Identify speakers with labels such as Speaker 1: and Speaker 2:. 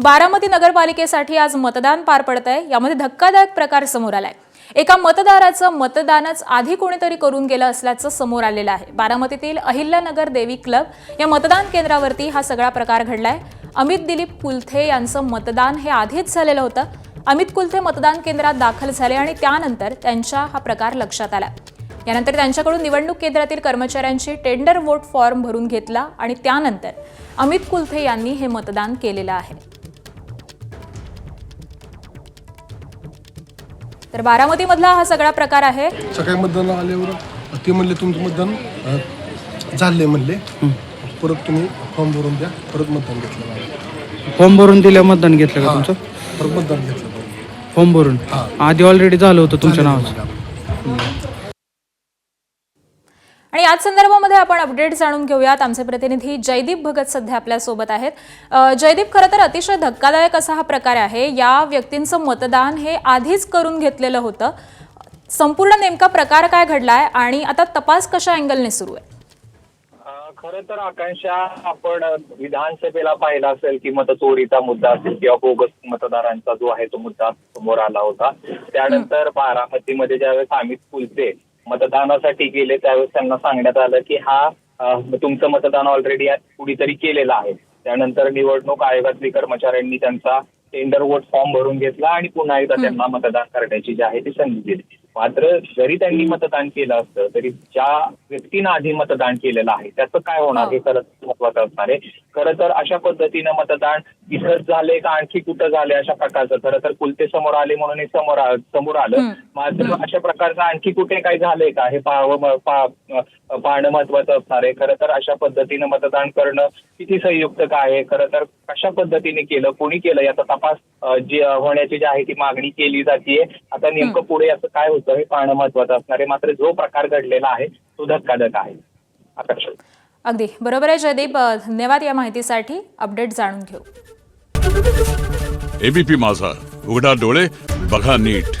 Speaker 1: बारामती नगरपालिकेसाठी आज मतदान पार पडतंय। यामध्ये धक्कादायक प्रकार समोर आलाय। एका मतदाराचं मतदानच आधी कोणीतरी करून गेलं असल्याचं समोर आलेलं आहे। बारामतीतील अहिल्यानगर देवी क्लब या मतदान केंद्रावरती हा सगळा प्रकार घडलाय। अमित दिलीप कुलथे यांचं मतदान हे आधीच झालेलं होतं। अमित कुलथे मतदान केंद्रात दाखल झाले आणि त्यानंतर त्यांचा हा प्रकार लक्षात आला। यानंतर त्यांच्याकडून निवडणूक केंद्रातील कर्मचाऱ्यांची टेंडर वोट फॉर्म भरून घेतला आणि त्यानंतर अमित कुलथे यांनी हे मतदान केलेलं आहे। तर बारामतीमधला हा सगळा प्रकार आहे।
Speaker 2: सकाळी मतदान आल्यावर ते म्हणले तुमचं मतदान झाले म्हणले, परत तुम्ही फॉर्म भरून द्या, परत मतदान घेतलं।
Speaker 3: फॉर्म भरून दिल्या मतदान घेतलं का तुमचं?
Speaker 2: परत मतदान घेतलं
Speaker 3: फॉर्म भरून आधी ऑलरेडी झालं होतं तुमच्या नावाचं।
Speaker 1: आणि याच संदर्भामध्ये आपण अपडेट जाणून घेऊयात। आमचे प्रतिनिधी जयदीप भगत सध्या आपल्या सोबत आहेत। जयदीप, खरं तर अतिशय धक्कादायक असा हा प्रकार आहे। या व्यक्तींचं मतदान हे आधीच करून घेतलेलं होतं। संपूर्ण नेमका प्रकार काय घडलाय आणि आता तपास कशा अँगलने सुरू आहे?
Speaker 4: खरं तर आकांक्षा, आपण विधानसभेला पाहिला असेल की मतचोरीचा मुद्दा असेल किंवा बोगस मतदारांचा जो आहे तो मुद्दा समोर आला होता। त्यानंतर बारामतीमध्ये ज्यावेळेस अमित कुलथे मतदानासाठी गेले त्यावेळेस त्यांना सांगण्यात आलं की तुमचं मतदान ऑलरेडी कुणीतरी केलेलं आहे। त्यानंतर निवडणूक आयोगातील कर्मचाऱ्यांनी त्यांचा टेंडर वोट फॉर्म भरून घेतला आणि पुन्हा एकदा त्यांना मतदान करण्याची जी आहे ती संधी दिली। मात्र जरी त्यांनी मतदान केलं असतं तरी ज्या व्यक्तीनं आधी मतदान केलेलं आहे त्याचं काय होणार हे खरंच महत्वाचं असणार आहे। खरं तर अशा पद्धतीनं मतदान इथंच झाले का आणखी कुठं झाले अशा प्रकारचं, खरं तर कुलते समोर आले म्हणून हे समोर आलं। मात्र अशा प्रकारचं आणखी कुठे काही झालंय का हे पाहणं महत्वाचं असणार आहे। खरं तर अशा पद्धतीनं मतदान करणं किती संयुक्त काय आहे, खरं तर कशा पद्धतीने केलं, कोणी केलं याचा तपास जी होण्याची जी आहे ती मागणी केली जाते। आता नेमकं पुढे असं काय होतं हे पाहणं महत्वाचं असणार आहे। मात्र जो प्रकार घडलेला आहे तो धक्कादायक आहे। आकर्षक,
Speaker 1: अगदी बरोबर आहे जयदीप, धन्यवाद या माहितीसाठी। अपडेट जाणून घेऊ।
Speaker 5: एबीपी माझा, उघडा डोळे बघा नीट।